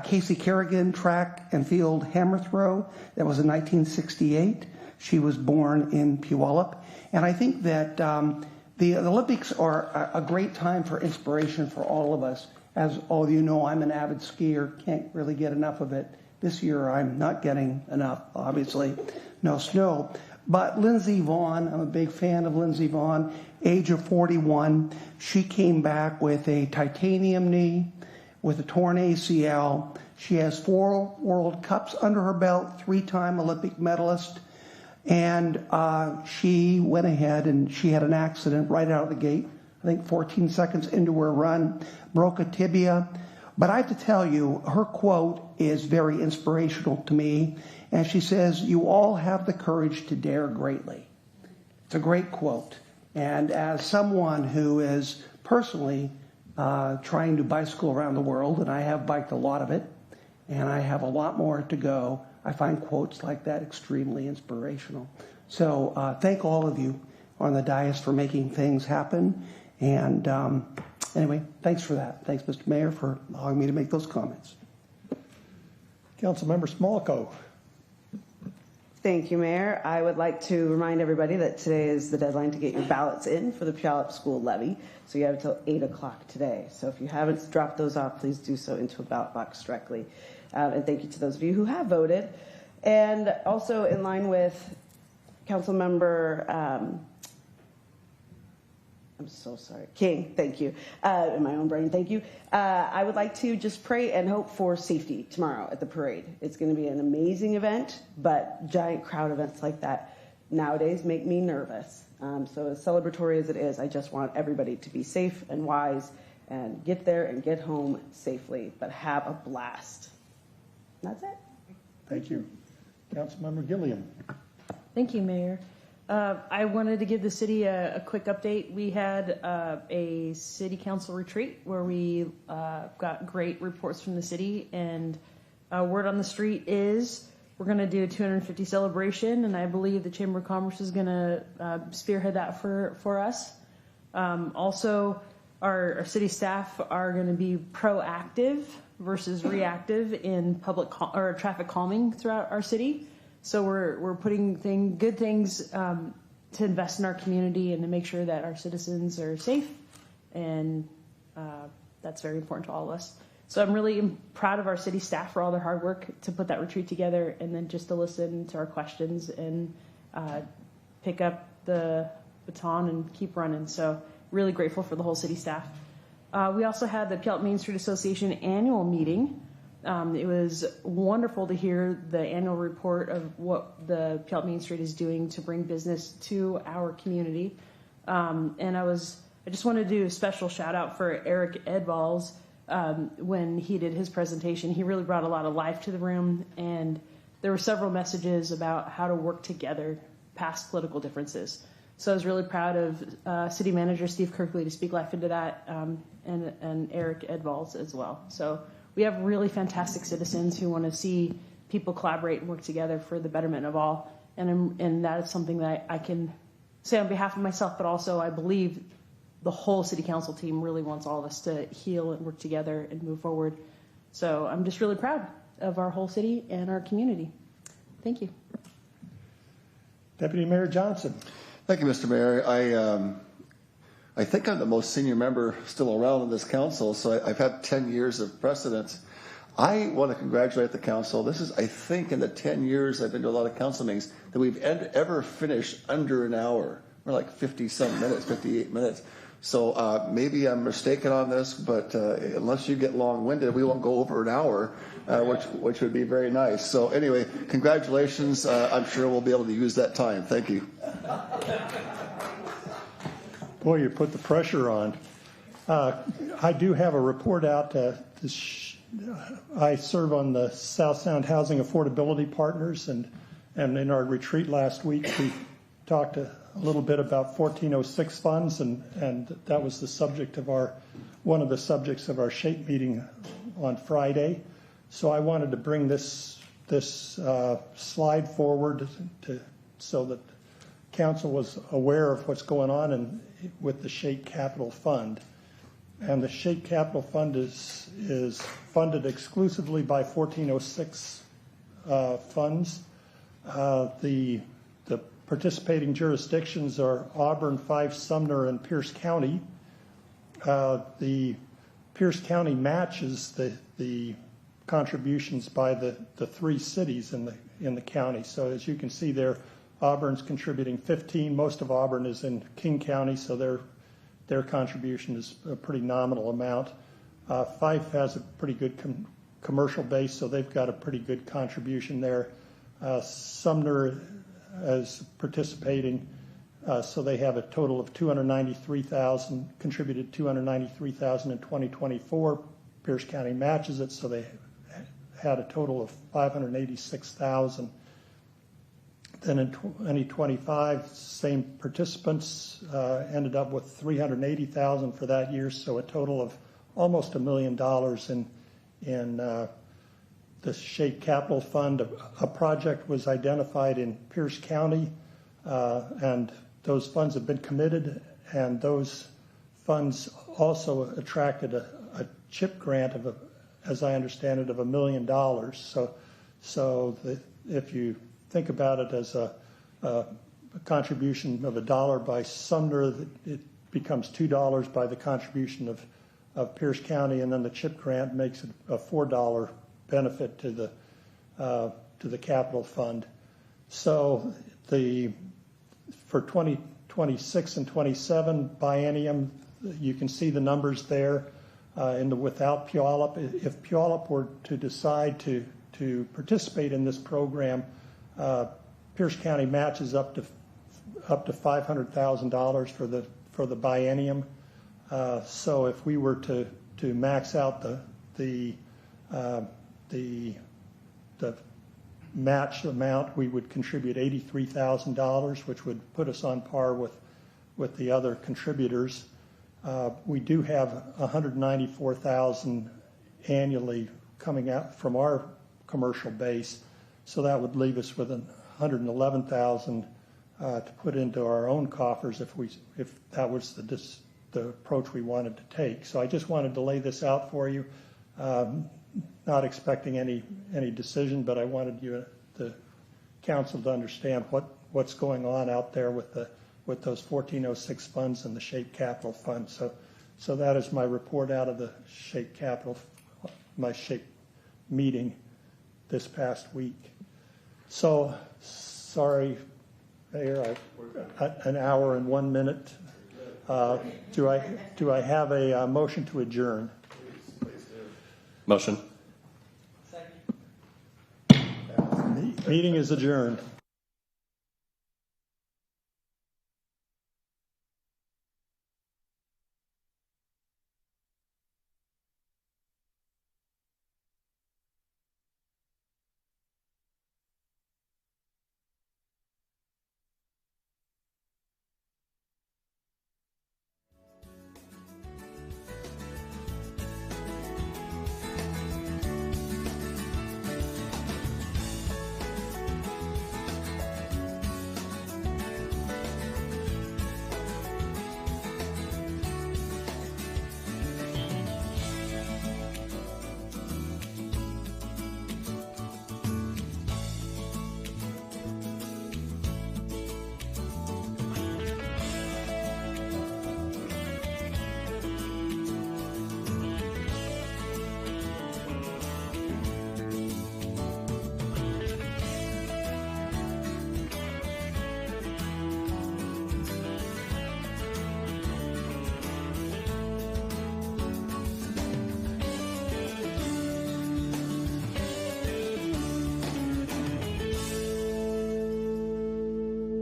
Casey Kerrigan, track and field hammer throw. That was in 1968. She was born in Puyallup. And I think that the Olympics are a great time for inspiration for all of us. As all of you know, I'm an avid skier, can't really get enough of it. This year I'm not getting enough, obviously, no snow. But Lindsey Vonn, I'm a big fan of Lindsey Vonn, age of 41. She came back with a titanium knee, with a torn ACL. She has 4 World Cups under her belt, 3-time Olympic medalist. And she went ahead and she had an accident right out of the gate. I think 14 seconds into her run, broke a tibia. But I have to tell you, her quote is very inspirational to me. And she says, "You all have the courage to dare greatly." It's a great quote. And as someone who is personally trying to bicycle around the world, and I have biked a lot of it, and I have a lot more to go, I find quotes like that extremely inspirational. So thank all of you on the dais for making things happen. And anyway, thanks for that. Thanks, Mr. Mayor, for allowing me to make those comments. Councilmember Smolko. Thank you, Mayor. I would like to remind everybody that today is the deadline to get your ballots in for the Puyallup School Levy. So you have until 8 o'clock today. So if you haven't dropped those off, please do so into a ballot box directly. And thank you to those of you who have voted. And also in line with Councilmember I'm so sorry. King, thank you. In my own brain, thank you. I would like to just pray and hope for safety tomorrow at the parade. It's going to be an amazing event, but giant crowd events like that nowadays make me nervous. So as celebratory as it is, I just want everybody to be safe and wise and get there and get home safely, but have a blast. That's it. Thank you. Councilmember Gilliam. Thank you, Mayor. I wanted to give the city a quick update. We had a city council retreat where we got great reports from the city, and word on the street is we're going to do a 250 celebration, and I believe the Chamber of Commerce is going to spearhead that for us. Also, our city staff are going to be proactive versus reactive in or traffic calming throughout our city. So we're putting good things to invest in our community and to make sure that our citizens are safe, and that's very important to all of us. So I'm really proud of our city staff for all their hard work to put that retreat together, and then just to listen to our questions and pick up the baton and keep running. So really grateful for the whole city staff. We also had the Puyallup Main Street Association annual meeting. It was wonderful to hear the annual report of what the Puyallup Main Street is doing to bring business to our community. And I just wanted to do a special shout out for Eric Edvalls. When he did his presentation, he really brought a lot of life to the room, and there were several messages about how to work together past political differences. So I was really proud of City Manager Steve Kirkley to speak life into that, and Eric Edvalls as well. So we have really fantastic citizens who want to see people collaborate and work together for the betterment of all, and that is something that I can say on behalf of myself, but also I believe the whole city council team really wants all of us to heal and work together and move forward. So I'm just really proud of our whole city and our community. Thank you. Deputy Mayor Johnson. Thank you, Mr. Mayor. I think I'm the most senior member still around in this council, so I've had 10 years of precedence. I want to congratulate the council. This is, I think, in the 10 years I've been to a lot of council meetings, that we've ever finished under an hour. We're like 50-some minutes, 58 minutes. So maybe I'm mistaken on this, but unless you get long-winded, we won't go over an hour, which would be very nice. So anyway, congratulations. I'm sure we'll be able to use that time. Thank you. Boy, you put the pressure on. I do have a report out. I serve on the South Sound Housing Affordability Partners, and in our retreat last week, we talked a little bit about 1406 funds, and that was the subject of one of the subjects of our SHAPE meeting on Friday. So I wanted to bring this slide forward so that council was aware of what's going on with the SHAPE Capital Fund. And the SHAPE Capital Fund is funded exclusively by 1406 funds. The participating jurisdictions are Auburn, Fife, Sumner, and Pierce County. The Pierce County matches the contributions by the three cities in the county. So as you can see there, Auburn's contributing 15. Most of Auburn is in King County, so their contribution is a pretty nominal amount. Fife has a pretty good commercial base, so they've got a pretty good contribution there. Sumner is participating, so they have a total of $293,000, contributed $293,000 in 2024. Pierce County matches it, so they had a total of $586,000. Then in 2025, same participants ended up with $380,000 for that year, so a total of almost $1 million in the SHAPE Capital Fund. A project was identified in Pierce County, and those funds have been committed, and those funds also attracted a CHIP grant of, as I understand it, of $1 million. So if you think about it as a contribution of $1 by Sumner, it becomes $2 by the contribution of Pierce County, and then the CHIP grant makes it a $4 benefit to the capital fund. So for 2026 and 27 biennium, you can see the numbers there without Puyallup. If Puyallup were to decide to participate in this program, Pierce County matches up to $500,000 for the biennium. So if we were to max out the match amount, we would contribute $83,000, which would put us on par with the other contributors. We do have $194,000 annually coming out from our commercial base, so that would leave us with $111,000 to put into our own coffers if that was the approach we wanted to take. So I just wanted to lay this out for you. Not expecting any decision, but I wanted the council to understand what's going on out there with those 1406 funds and the SHAPE Capital Fund. So that is my report out of the SHAPE Capital shape meeting this past week. So, sorry, Mayor, an hour and 1 minute. Do I have a motion to adjourn? Motion. Meeting is adjourned.